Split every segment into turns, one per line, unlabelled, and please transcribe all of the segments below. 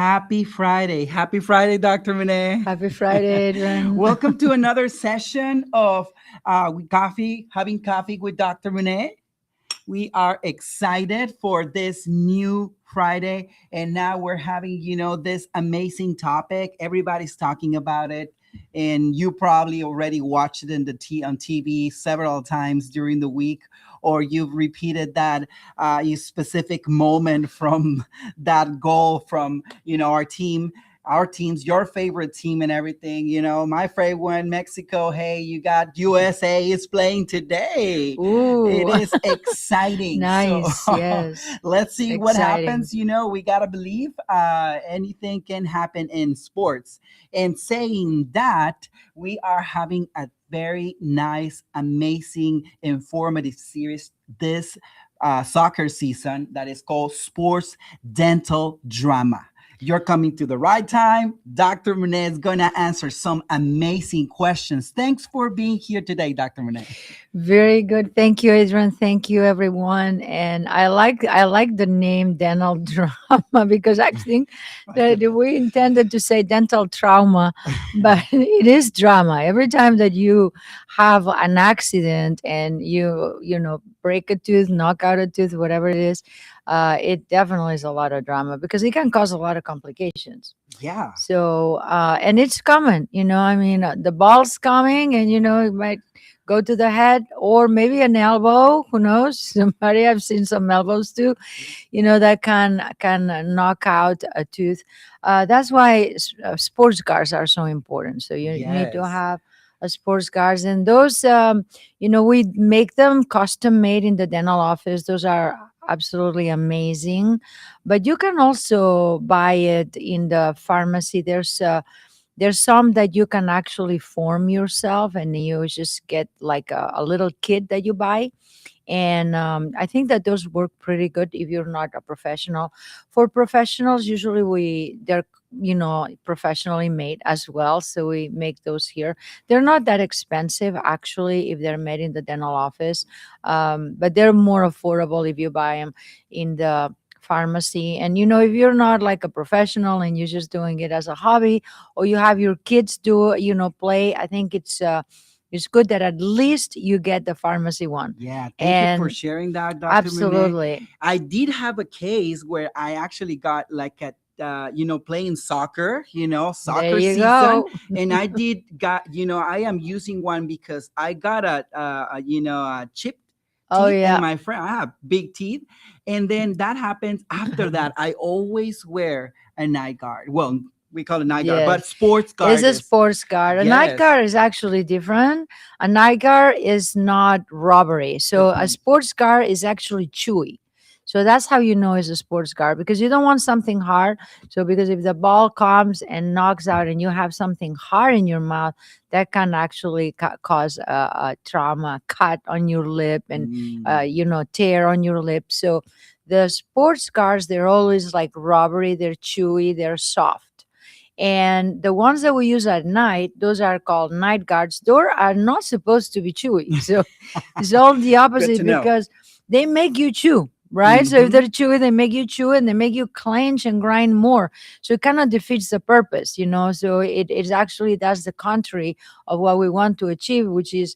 Happy Friday. Happy Friday, Dr. Munné.
Happy Friday, Adrian.
Welcome to another session of having coffee with Dr. Munné. We are excited for this new Friday. And now we're having, this amazing topic. Everybody's talking about it. And you probably already watched it on TV several times during the week, or you've repeated that specific moment from that goal from our teams, your favorite team and everything. My favorite one, Mexico. Hey, you got USA is playing today. It
Ooh,
is exciting.
nice.
So
Yes,
let's see what
exciting.
happens. We got to believe anything can happen in sports. And saying that, we are having a very nice, amazing, informative series this soccer season that is called Sports Dental Drama. You're coming to the right time. Dr. Munné is going to answer some amazing questions. Thanks for being here today, Dr. Munné.
Very good. Thank you, Adrian. Thank you, everyone. And I like the name dental drama because I think that we intended to say dental trauma, but it is drama. Every time that you have an accident and you break a tooth, knock out a tooth, whatever it is, it definitely is a lot of drama because it can cause a lot of complications.
Yeah.
So, and it's coming, I mean, the ball's coming and, it might go to the head or maybe an elbow. Who knows? Somebody, I've seen some elbows too, that can knock out a tooth. That's why sports cars are so important. So you need to
Yes.
have a sports cars and those, we make them custom made in the dental office. Those are absolutely amazing, but you can also buy it in the pharmacy. There's some that you can actually form yourself and you just get like a little kit that you buy. And I think that those work pretty good if you're not a professional. For professionals, usually they're professionally made as well, so we make those here. They're not that expensive actually if they're made in the dental office, but they're more affordable if you buy them in the pharmacy. And if you're not like a professional and you're just doing it as a hobby, or you have your kids do play, I think it's good that at least you get the pharmacy one.
Yeah, thank you for
And
sharing that, Dr. Munné.
absolutely.
I did have a case where I actually got like playing soccer,
There
soccer
you
season.
go.
And I did got, I am using one because I got a chipped
Oh
teeth and
yeah.
my friend, I have big teeth. And then that happens after that. I always wear a night guard. Well, we call it night guard,
Yes.
but sports
It's
guard
a
is,
sports car. A night
yes.
car is actually different. A night car is not robbery. So a
Mhm.
sports car is actually chewy. So that's how you know it's a sports car because you don't want something hard. So because if the ball comes and knocks out and you have something hard in your mouth, that can actually cause a trauma, cut on your lip and
Mm.
tear on your lip. So the sports cars, they're always like rubbery. They're chewy. They're soft. And the ones that we use at night, those are called night guards. Those are not supposed to be chewy. So it's all the
Good to
opposite
know.
because they make you chew, right? So if
Hmm.
they're chewy, they make you chew and they make you clench and grind more. So it kind of defeats the purpose. So it's actually that's the contrary of what we want to achieve, which is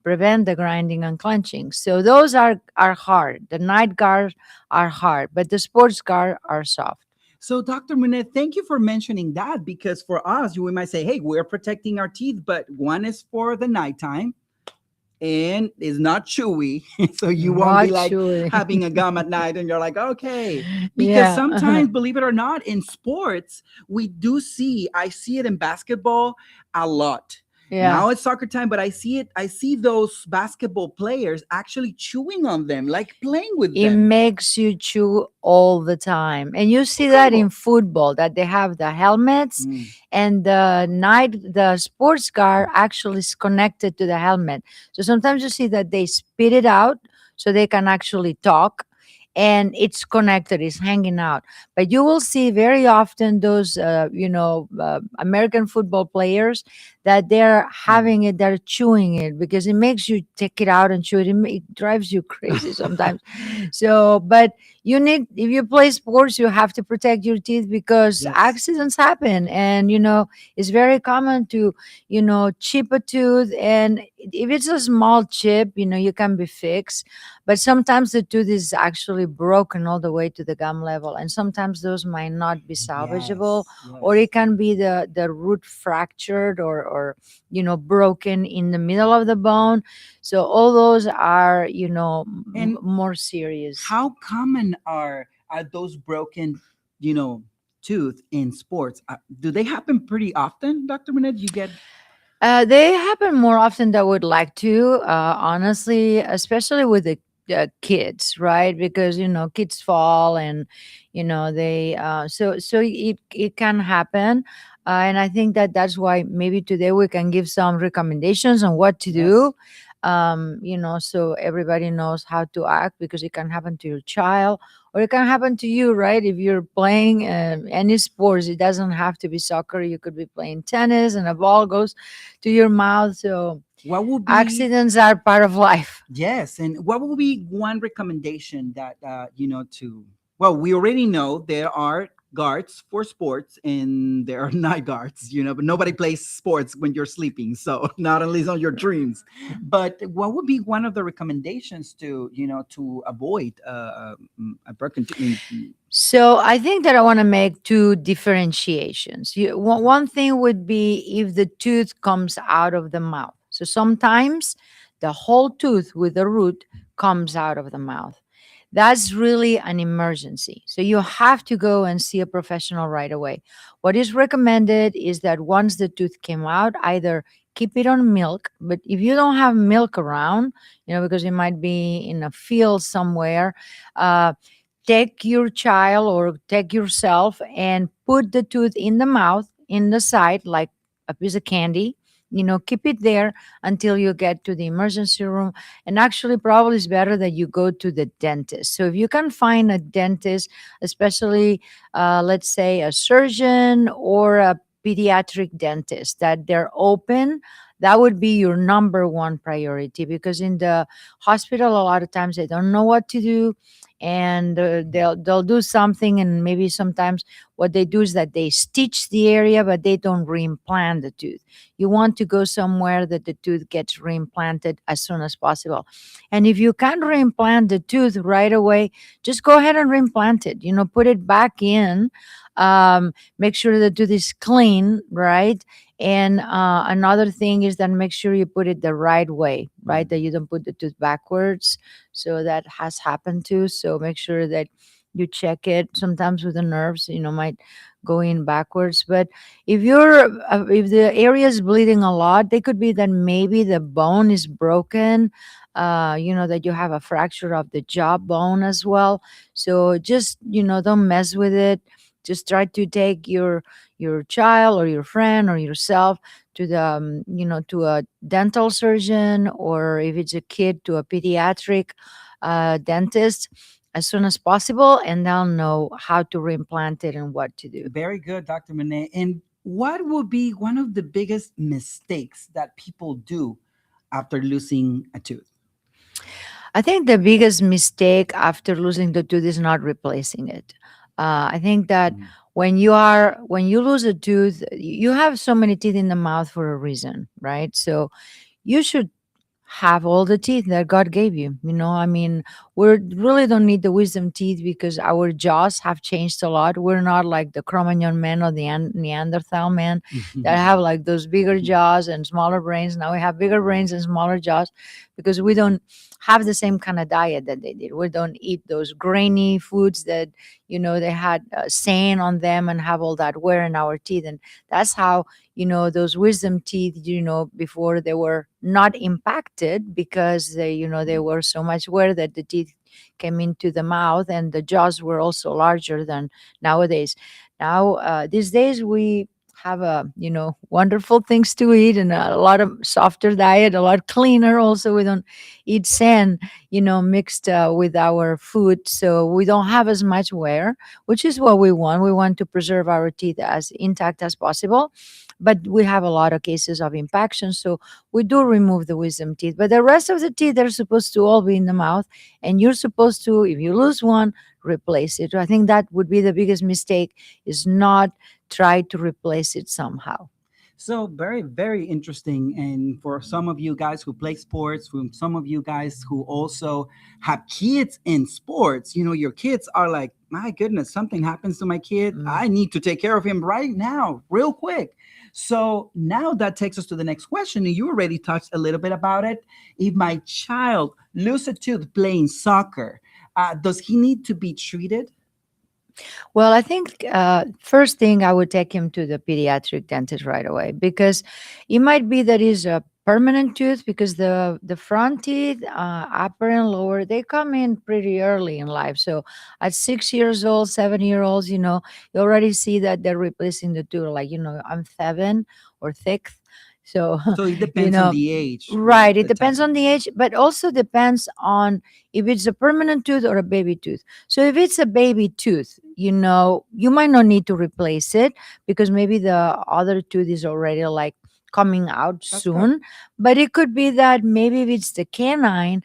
prevent the grinding and clenching. So those are hard. The night guards are hard, but the sports guard are soft.
So, Dr. Munez, thank you for mentioning that because for us, we might say, hey, we're protecting our teeth, but one is for the nighttime and is not chewy. So you won't be
Not
like
chewy.
having a gum at night and you're like, okay. Because
Yeah.
sometimes, believe it or not, in sports, I see it in basketball a lot.
Yeah.
Now it's soccer time, but I see those basketball players actually chewing on them, like playing with
It
them.
makes you chew all the time. And you see that in
Incredible.
football that they have the helmets
Mm.
and the sports car actually is connected to the helmet. So sometimes you see that they spit it out so they can actually talk. and it's connected, it's hanging out. But you will see very often those American football players that they're
Mm.
having it, they're chewing it because it makes you take it out and chew it. It drives you crazy sometimes. So but you need, if you play sports, you have to protect your teeth because
Yes.
accidents happen, and it's very common to chip a tooth. And if it's a small chip, you can be fixed. But sometimes the tooth is actually broken all the way to the gum level, and sometimes those might not be salvageable,
Yes.
or
Yes.
it can be the root fractured, or broken in the middle of the bone. So all those are
And
more serious.
how common are those broken, you know, tooth in sports? Do they happen pretty often, Dr. Minette? You get
They happen more often than I would like to, honestly, especially with the kids, right? Because kids fall, and they so it can happen, and I think that that's why maybe today we can give some recommendations on what to
yes.
do, so everybody knows how to act, because it can happen to your child, or it can happen to you, right? If you're playing any sports, it doesn't have to be soccer. You could be playing tennis, and a ball goes to your mouth. So
What will be
accidents are part of life.
yes, and what will be one recommendation that to well, we already know there are guards for sports and there are night guards, but nobody plays sports when you're sleeping, so not at least on your dreams. But what would be one of the recommendations to avoid a broken
So I think that I want to make two differentiations. One thing would be if the tooth comes out of the mouth. So sometimes the whole tooth with the root comes out of the mouth. That's really an emergency. So you have to go and see a professional right away. What is recommended is that once the tooth came out, either keep it on milk, but if you don't have milk around, because you might be in a field somewhere, uh, take your child or take yourself and put the tooth in the mouth, in the side, like a piece of candy. Keep it there until you get to the emergency room. And actually, probably it's better that you go to the dentist. So if you can find a dentist, especially let's say a surgeon or a pediatric dentist, that they're open, that would be your number one priority, because in the hospital a lot of times they don't know what to do, and they'll do something, and maybe sometimes what they do is that they stitch the area, but they don't reimplant the tooth. You want to go somewhere that the tooth gets reimplanted as soon as possible. And if you can't reimplant the tooth right away, just go ahead and reimplant it. Put it back in. Make sure the tooth is clean, right? And another thing is that make sure you put it the right way, right? That you don't put the tooth backwards. So that has happened too. So make sure that you check it. Sometimes with the nerves, might go in backwards. But if the area is bleeding a lot, they could be that maybe the bone is broken. That you have a fracture of the jaw bone as well. So just don't mess with it. Just try to take your child or your friend or yourself to the to a dental surgeon, or if it's a kid, to a pediatric dentist as soon as possible, and they'll know how to reimplant it and what to do.
very good, Dr. Monet. And what will be one of the biggest mistakes that people do after losing a tooth?
I think the biggest mistake after losing the tooth is not replacing it. I think that
Mm.
when you lose a tooth, you have so many teeth in the mouth for a reason, right? So you should have all the teeth that God gave you. I mean, we really don't need the wisdom teeth because our jaws have changed a lot. We're not like the Cro-Magnon men or the Neanderthal men that have like those bigger jaws and smaller brains. Now we have bigger brains and smaller jaws because we don't have the same kind of diet that they did. We don't eat those grainy foods that, they had sand on them and have all that wear in our teeth. And that's how those wisdom teeth, before they were not impacted because they were so much wear that the teeth came into the mouth, and the jaws were also larger than nowadays. Now these days we have a wonderful things to eat and a lot of softer diet, a lot cleaner. Also, we don't eat sand, mixed with our food, so we don't have as much wear, which is what we want. We want to preserve our teeth as intact as possible, but we have a lot of cases of impaction, so we do remove the wisdom teeth. But the rest of the teeth, they're supposed to all be in the mouth, and you're supposed to, if you lose one, replace it. I think that would be the biggest mistake, is not try to replace it somehow.
So very, very interesting. And for some of you guys who play sports, from some of you guys who also have kids in sports, your kids are like, my goodness, something happens to my kid.
Mm.
I need to take care of him right now, real quick. So now that takes us to the next question. And you already touched a little bit about it. If my child loses a tooth playing soccer, does he need to be treated?
Well, I think first thing I would take him to the pediatric dentist right away, because it might be that is a permanent tooth, because the front teeth, upper and lower, they come in pretty early in life. So at 6 years old, 7 year olds, you already see that they're replacing the tooth. Like, I'm seven or sixth. So,
So it
you
depends on
know,
the age,
right. It
the type
depends
of.
on the age, but also depends on if it's a permanent tooth or a baby tooth. So if it's a baby tooth, you might not need to replace it, because maybe the other tooth is already like coming out
That's good.
soon. But it could be that maybe if it's the canine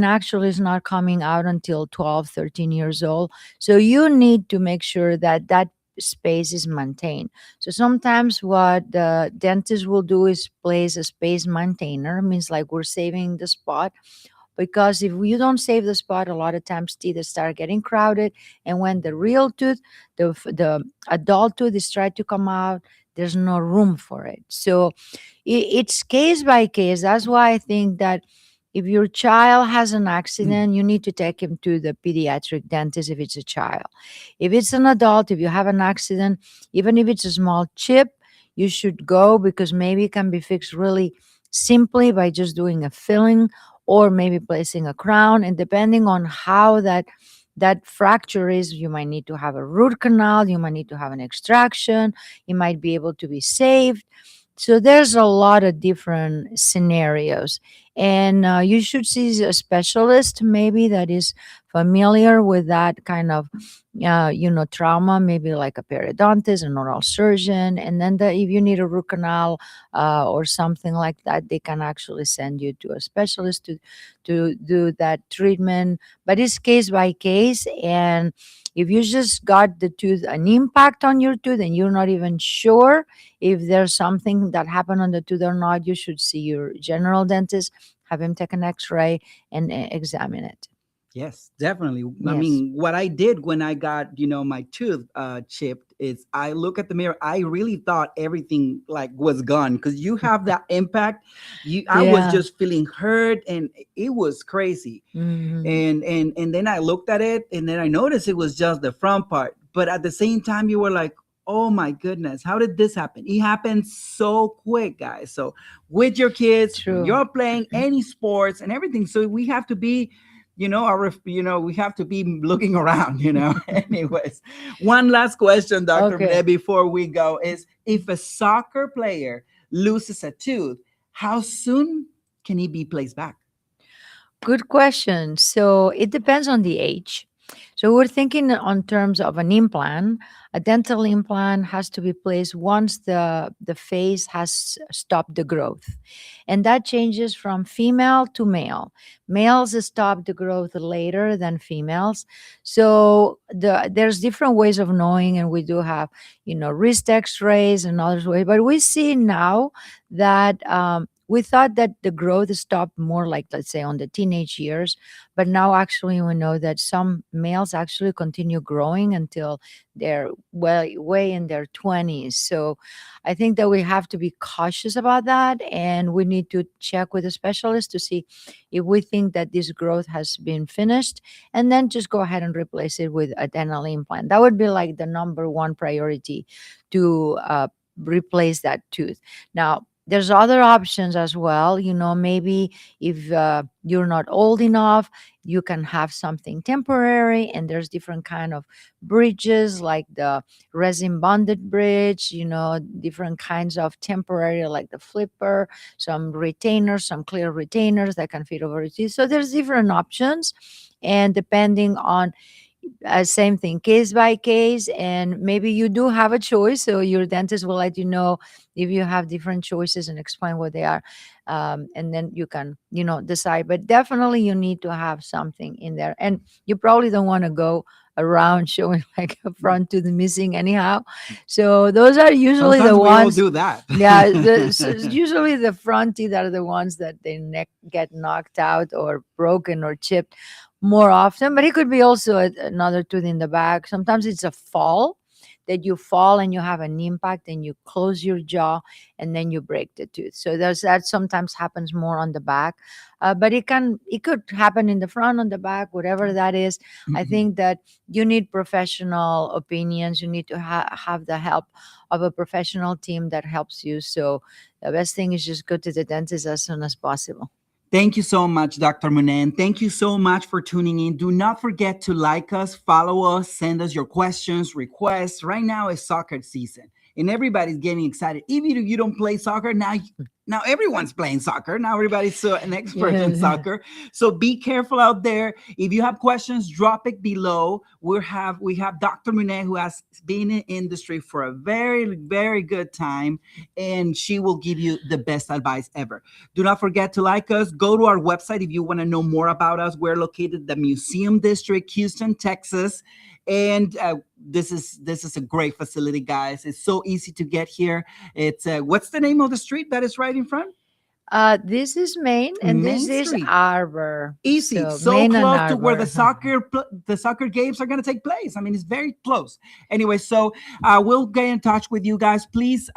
actually is not coming out until 12, 13 years old. So you need to make sure that that space is maintained. So sometimes what the dentist will do is place a space maintainer, means like we're saving the spot, because if you don't save the spot, a lot of times teeth start getting crowded, and when the real tooth, the adult tooth is trying to come out, there's no room for it. So it's case by case. That's why I think that if your child has an accident, you need to take him to the pediatric dentist if it's a child. If it's an adult, if you have an accident, even if it's a small chip, you should go, because maybe it can be fixed really simply by just doing a filling, or maybe placing a crown. And depending on how that fracture is, you might need to have a root canal, you might need to have an extraction, it might be able to be saved. So there's a lot of different scenarios, and you should see a specialist maybe that is familiar with that kind of trauma, maybe like a periodontist, an oral surgeon. And then if you need a root canal or something like that, they can actually send you to a specialist to do that treatment. But it's case by case. And if you just got the tooth, an impact on your tooth, and you're not even sure if there's something that happened on the tooth or not, you should see your general dentist, have him take an x-ray and examine it.
Yes, definitely. I
Yes.
mean, what I did when I got, my tooth chipped is I look at the mirror. I really thought everything like was gone because you have that impact. I was
Yeah.
just feeling hurt and it was crazy.
Hmm.
And then I looked at it and then I noticed it was just the front part. But at the same time, you were like, oh my goodness, how did this happen? It happened so quick, guys. So with your kids, when
True.
you're playing any sports and everything, so we have to be we have to be looking around, Anyways, one last question, Dr.
Okay.
Mene, before we go is if a soccer player loses a tooth, how soon can he be placed back?
Good question. So it depends on the age. So we're thinking on terms of an implant. A dental implant has to be placed once the face has stopped the growth. And that changes from female to male. Males stop the growth later than females. So there's different ways of knowing, and we do have, wrist x-rays and other ways. But we see now that we thought that the growth stopped more like, let's say, on the teenage years, but now actually we know that some males actually continue growing until they're well way in their 20s. So I think that we have to be cautious about that, and we need to check with a specialist to see if we think that this growth has been finished, and then just go ahead and replace it with a dental implant. That would be like the number one priority, to replace that tooth. Now, there's other options as well. Maybe if you're not old enough, you can have something temporary, and there's different kind of bridges like the resin bonded bridge, different kinds of temporary like the flipper, some retainers, some clear retainers that can fit over your teeth. So there's different options, and depending on same thing, case by case, and maybe you do have a choice, so your dentist will let you know if you have different choices and explain what they are, and then you can decide. But definitely you need to have something in there, and you probably don't want to go around showing like a front tooth missing anyhow. So those are usually
Sometimes
the
we all
ones.
do that.
Yeah, usually the front teeth are the ones that they get knocked out or broken or chipped more often. But it could be also another tooth in the back. Sometimes it's a fall, that you fall and you have an impact and you close your jaw and then you break the tooth. So there's that. Sometimes happens more on the back, but it could happen in the front, on the back, whatever that is. I
Mhm.
think that you need professional opinions. You need to have the help of a professional team that helps you. So the best thing is just go to the dentist as soon as possible.
Thank you so much, Dr. Munné. Thank you so much for tuning in. Do not forget to like us, follow us, send us your questions, requests. Right now is soccer season, and everybody's getting excited. Even if you don't play soccer, now everyone's playing soccer. Now everybody's an expert in
Yeah.
soccer. So be careful out there. If you have questions, drop it below. We have Dr. Munné, who has been in industry for a very, very good time, and she will give you the best advice ever. Do not forget to like us. Go to our website if you want to know more about us. We're located in the Museum District, Houston, Texas. And this is a great facility, guys. It's so easy to get here. It's what's the name of the street that is right in front?
This is Maine, and this
Main
is
Street.
Arbor.
Easy,
So
so
Maine and
close to where the
Arbor.
soccer games are going to take place. I mean, it's very close. Anyway, so we'll get in touch with you guys. Please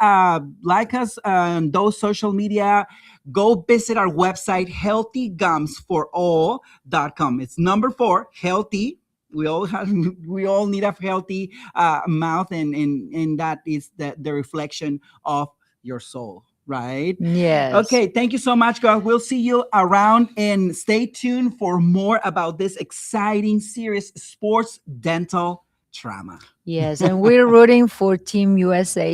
like us on those social media. Go visit our website, healthygumsforall.com. It's number 4, healthy. We all need a healthy mouth, and that is the reflection of your soul, right?
Yes.
Okay, thank you so much, guys. We'll see you around, and stay tuned for more about this exciting series, Sports Dental Trauma.
Yes, and we're rooting for Team USA